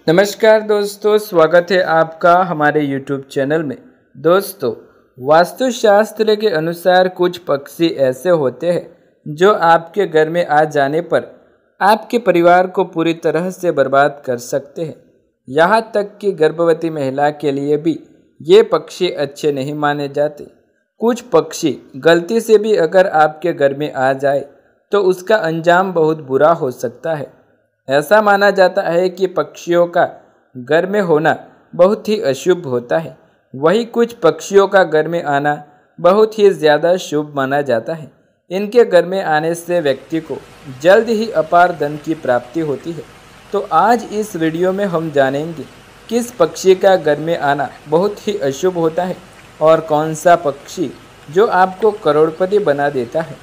नमस्कार दोस्तों, स्वागत है आपका हमारे YouTube चैनल में। दोस्तों, वास्तुशास्त्र के अनुसार कुछ पक्षी ऐसे होते हैं जो आपके घर में आ जाने पर आपके परिवार को पूरी तरह से बर्बाद कर सकते हैं। यहाँ तक कि गर्भवती महिला के लिए भी ये पक्षी अच्छे नहीं माने जाते। कुछ पक्षी गलती से भी अगर आपके घर में आ जाए तो उसका अंजाम बहुत बुरा हो सकता है। ऐसा माना जाता है कि पक्षियों का घर में होना बहुत ही अशुभ होता है। वहीं कुछ पक्षियों का घर में आना बहुत ही ज़्यादा शुभ माना जाता है। इनके घर में आने से व्यक्ति को जल्द ही अपार धन की प्राप्ति होती है। तो आज इस वीडियो में हम जानेंगे किस पक्षी का घर में आना बहुत ही अशुभ होता है और कौन सा पक्षी जो आपको करोड़पति बना देता है।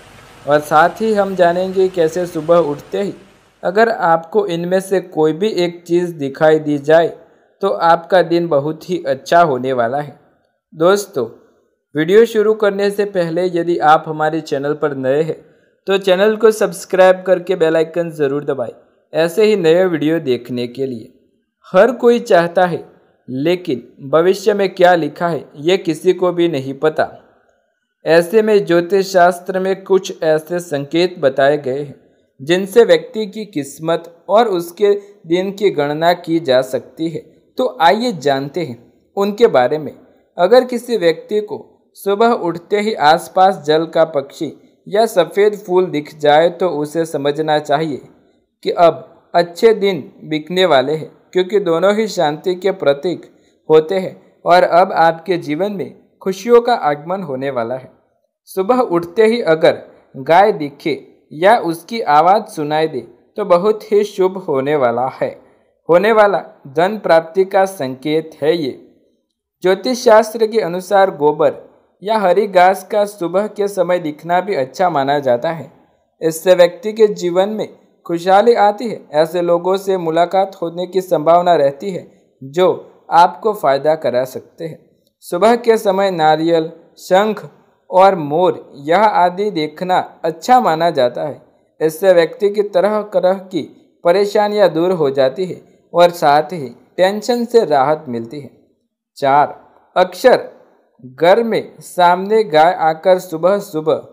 और साथ ही हम जानेंगे कैसे सुबह उठते ही अगर आपको इनमें से कोई भी एक चीज़ दिखाई दी जाए तो आपका दिन बहुत ही अच्छा होने वाला है। दोस्तों, वीडियो शुरू करने से पहले यदि आप हमारे चैनल पर नए हैं तो चैनल को सब्सक्राइब करके बेल आइकन ज़रूर दबाएं, ऐसे ही नए वीडियो देखने के लिए। हर कोई चाहता है, लेकिन भविष्य में क्या लिखा है ये किसी को भी नहीं पता। ऐसे में ज्योतिष शास्त्र में कुछ ऐसे संकेत बताए गए हैं जिनसे व्यक्ति की किस्मत और उसके दिन की गणना की जा सकती है। तो आइए जानते हैं उनके बारे में। अगर किसी व्यक्ति को सुबह उठते ही आसपास जल का पक्षी या सफ़ेद फूल दिख जाए तो उसे समझना चाहिए कि अब अच्छे दिन बीतने वाले हैं, क्योंकि दोनों ही शांति के प्रतीक होते हैं और अब आपके जीवन में खुशियों का आगमन होने वाला है। सुबह उठते ही अगर गाय दिखे या उसकी आवाज़ सुनाई दे तो बहुत ही शुभ होने वाला है। होने वाला धन प्राप्ति का संकेत है ये। ज्योतिष शास्त्र के अनुसार गोबर या हरी घास का सुबह के समय दिखना भी अच्छा माना जाता है। इससे व्यक्ति के जीवन में खुशहाली आती है। ऐसे लोगों से मुलाकात होने की संभावना रहती है जो आपको फ़ायदा करा सकते हैं। सुबह के समय नारियल, शंख और मोर यह आदि देखना अच्छा माना जाता है। इससे व्यक्ति की तरह तरह की परेशानियां दूर हो जाती है और साथ ही टेंशन से राहत मिलती है। 4. अक्सर घर में सामने गाय आकर सुबह सुबह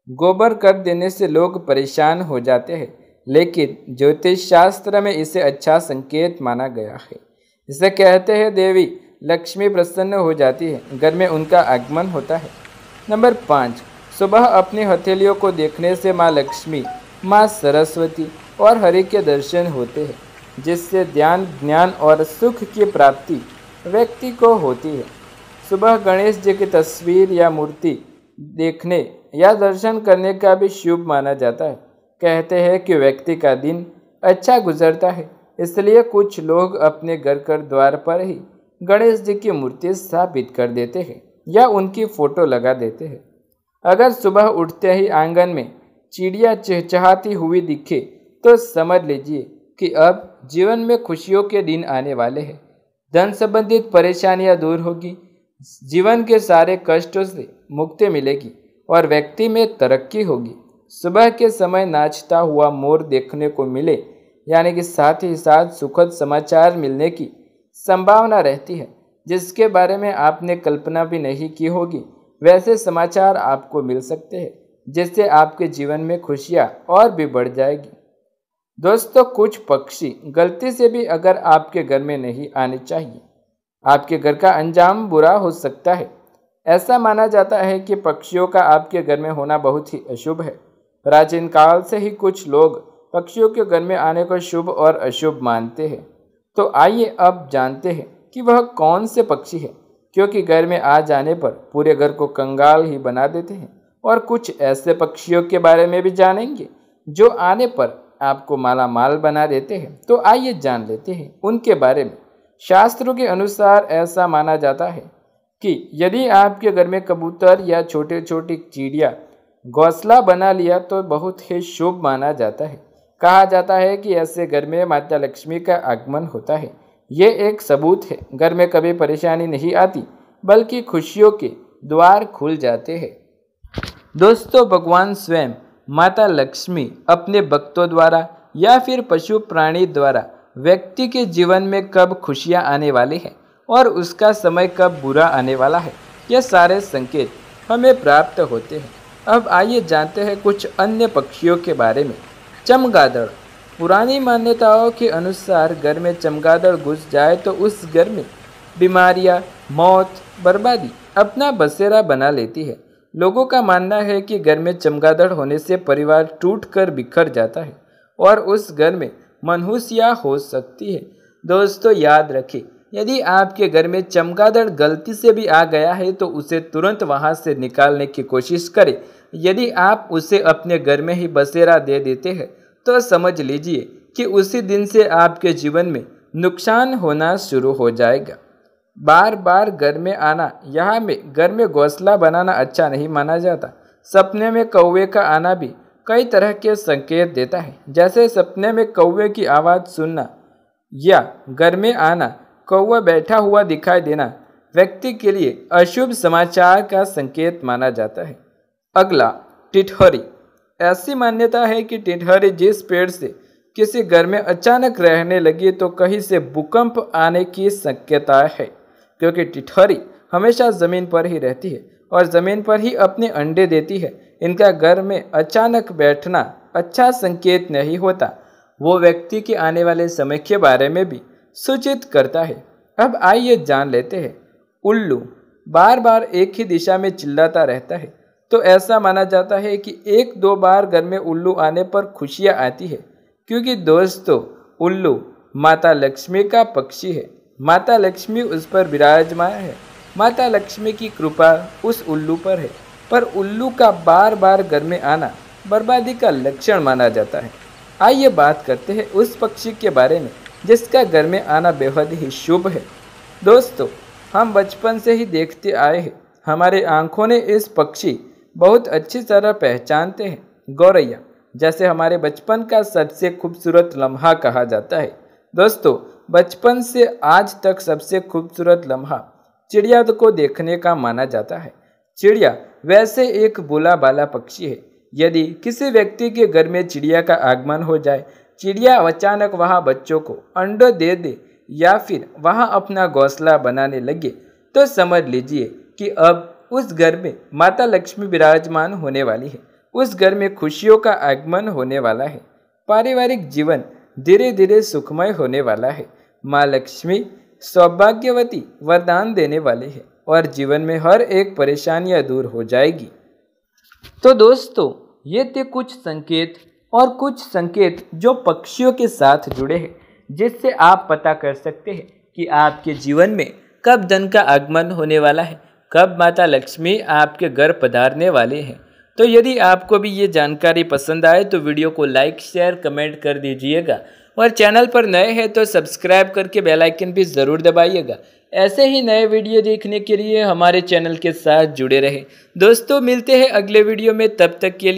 गोबर कर देने से लोग परेशान हो जाते हैं, लेकिन ज्योतिष शास्त्र में इसे अच्छा संकेत माना गया है। इसे कहते हैं देवी लक्ष्मी प्रसन्न हो जाती है, घर में उनका आगमन होता है। नंबर 5. सुबह अपनी हथेलियों को देखने से माँ लक्ष्मी, माँ सरस्वती और हरि के दर्शन होते हैं, जिससे ध्यान, ज्ञान और सुख की प्राप्ति व्यक्ति को होती है। सुबह गणेश जी की तस्वीर या मूर्ति देखने या दर्शन करने का भी शुभ माना जाता है। कहते हैं कि व्यक्ति का दिन अच्छा गुजरता है, इसलिए कुछ लोग अपने घर के द्वार पर ही गणेश जी की मूर्ति स्थापित कर देते हैं या उनकी फ़ोटो लगा देते हैं। अगर सुबह उठते ही आंगन में चिड़िया चहचहाती हुई दिखे तो समझ लीजिए कि अब जीवन में खुशियों के दिन आने वाले हैं। धन संबंधित परेशानियां दूर होगी, जीवन के सारे कष्टों से मुक्ति मिलेगी और व्यक्ति में तरक्की होगी। सुबह के समय नाचता हुआ मोर देखने को मिले, यानी कि साथ ही साथ सुखद समाचार मिलने की संभावना रहती है, जिसके बारे में आपने कल्पना भी नहीं की होगी। वैसे समाचार आपको मिल सकते हैं, जिससे आपके जीवन में खुशियाँ और भी बढ़ जाएगी। दोस्तों, कुछ पक्षी गलती से भी अगर आपके घर में नहीं आने चाहिए, आपके घर का अंजाम बुरा हो सकता है। ऐसा माना जाता है कि पक्षियों का आपके घर में होना बहुत ही अशुभ है। प्राचीन काल से ही कुछ लोग पक्षियों के घर में आने को शुभ और अशुभ मानते हैं। तो आइए अब जानते हैं कि वह कौन से पक्षी है, क्योंकि घर में आ जाने पर पूरे घर को कंगाल ही बना देते हैं। और कुछ ऐसे पक्षियों के बारे में भी जानेंगे जो आने पर आपको माला माल बना देते हैं। तो आइए जान लेते हैं उनके बारे में। शास्त्रों के अनुसार ऐसा माना जाता है कि यदि आपके घर में कबूतर या छोटे छोटी चिड़िया घोंसला बना लिया तो बहुत ही शुभ माना जाता है। कहा जाता है कि ऐसे घर में माता लक्ष्मी का आगमन होता है। ये एक सबूत है, घर में कभी परेशानी नहीं आती, बल्कि खुशियों के द्वार खुल जाते हैं। दोस्तों, भगवान स्वयं माता लक्ष्मी अपने भक्तों द्वारा या फिर पशु प्राणी द्वारा व्यक्ति के जीवन में कब खुशियां आने वाली हैं और उसका समय कब बुरा आने वाला है, ये सारे संकेत हमें प्राप्त होते हैं। अब आइए जानते हैं कुछ अन्य पक्षियों के बारे में। चमगादड़। पुरानी मान्यताओं के अनुसार घर में चमगादड़ घुस जाए तो उस घर में बीमारियां, मौत, बर्बादी अपना बसेरा बना लेती है। लोगों का मानना है कि घर में चमगादड़ होने से परिवार टूटकर बिखर जाता है और उस घर में मनहूसियाँ हो सकती है। दोस्तों, याद रखें, यदि आपके घर में चमगादड़ गलती से भी आ गया है तो उसे तुरंत वहां से निकालने की कोशिश करें। यदि आप उसे अपने घर में ही बसेरा दे देते हैं तो समझ लीजिए कि उसी दिन से आपके जीवन में नुकसान होना शुरू हो जाएगा। बार बार घर में आना, यहाँ में घर में घोंसला बनाना अच्छा नहीं माना जाता। सपने में कौवे का आना भी कई तरह के संकेत देता है, जैसे सपने में कौवे की आवाज़ सुनना या घर में आना, कौवा बैठा हुआ दिखाई देना व्यक्ति के लिए अशुभ समाचार का संकेत माना जाता है। अगला, टिटहरी। ऐसी मान्यता है कि टिटहरी जिस पेड़ से किसी घर में अचानक रहने लगी तो कहीं से भूकंप आने की शक्यता है, क्योंकि टिटहरी हमेशा ज़मीन पर ही रहती है और ज़मीन पर ही अपने अंडे देती है। इनका घर में अचानक बैठना अच्छा संकेत नहीं होता, वो व्यक्ति के आने वाले समय के बारे में भी सूचित करता है। अब आइए जान लेते हैं। उल्लू बार बार एक ही दिशा में चिल्लाता रहता है, तो ऐसा माना जाता है कि एक दो बार घर में उल्लू आने पर खुशियाँ आती है, क्योंकि दोस्तों उल्लू माता लक्ष्मी का पक्षी है। माता लक्ष्मी उस पर विराजमान है। माता लक्ष्मी की कृपा उस उल्लू पर है, पर उल्लू का बार बार घर में आना बर्बादी का लक्षण माना जाता है। आइए बात करते हैं उस पक्षी के बारे में जिसका घर में आना बेहद ही शुभ है। दोस्तों, हम बचपन से ही देखते आए हैं, हमारे आंखों ने इस पक्षी बहुत अच्छी तरह पहचानते हैं। गौरैया, जैसे हमारे बचपन का सबसे खूबसूरत लम्हा कहा जाता है। दोस्तों, बचपन से आज तक सबसे खूबसूरत लम्हा चिड़िया को देखने का माना जाता है। चिड़िया वैसे एक भोला भाला पक्षी है। यदि किसी व्यक्ति के घर में चिड़िया का आगमन हो जाए, चिड़िया अचानक वहां बच्चों को अंडे दे दे या फिर वहां अपना घोंसला बनाने लगे, तो समझ लीजिए कि अब उस घर में माता लक्ष्मी विराजमान होने वाली है। उस घर में खुशियों का आगमन होने वाला है। पारिवारिक जीवन धीरे धीरे सुखमय होने वाला है। माँ लक्ष्मी सौभाग्यवती वरदान देने वाली है और जीवन में हर एक परेशानियां दूर हो जाएगी। तो दोस्तों, ये थे कुछ संकेत जो पक्षियों के साथ जुड़े हैं, जिससे आप पता कर सकते हैं कि आपके जीवन में कब धन का आगमन होने वाला है, कब माता लक्ष्मी आपके घर पधारने वाले हैं। तो यदि आपको भी ये जानकारी पसंद आए तो वीडियो को लाइक, शेयर, कमेंट कर दीजिएगा और चैनल पर नए हैं तो सब्सक्राइब करके बेल आइकन भी ज़रूर दबाइएगा। ऐसे ही नए वीडियो देखने के लिए हमारे चैनल के साथ जुड़े रहें। दोस्तों, मिलते हैं अगले वीडियो में, तब तक के लिए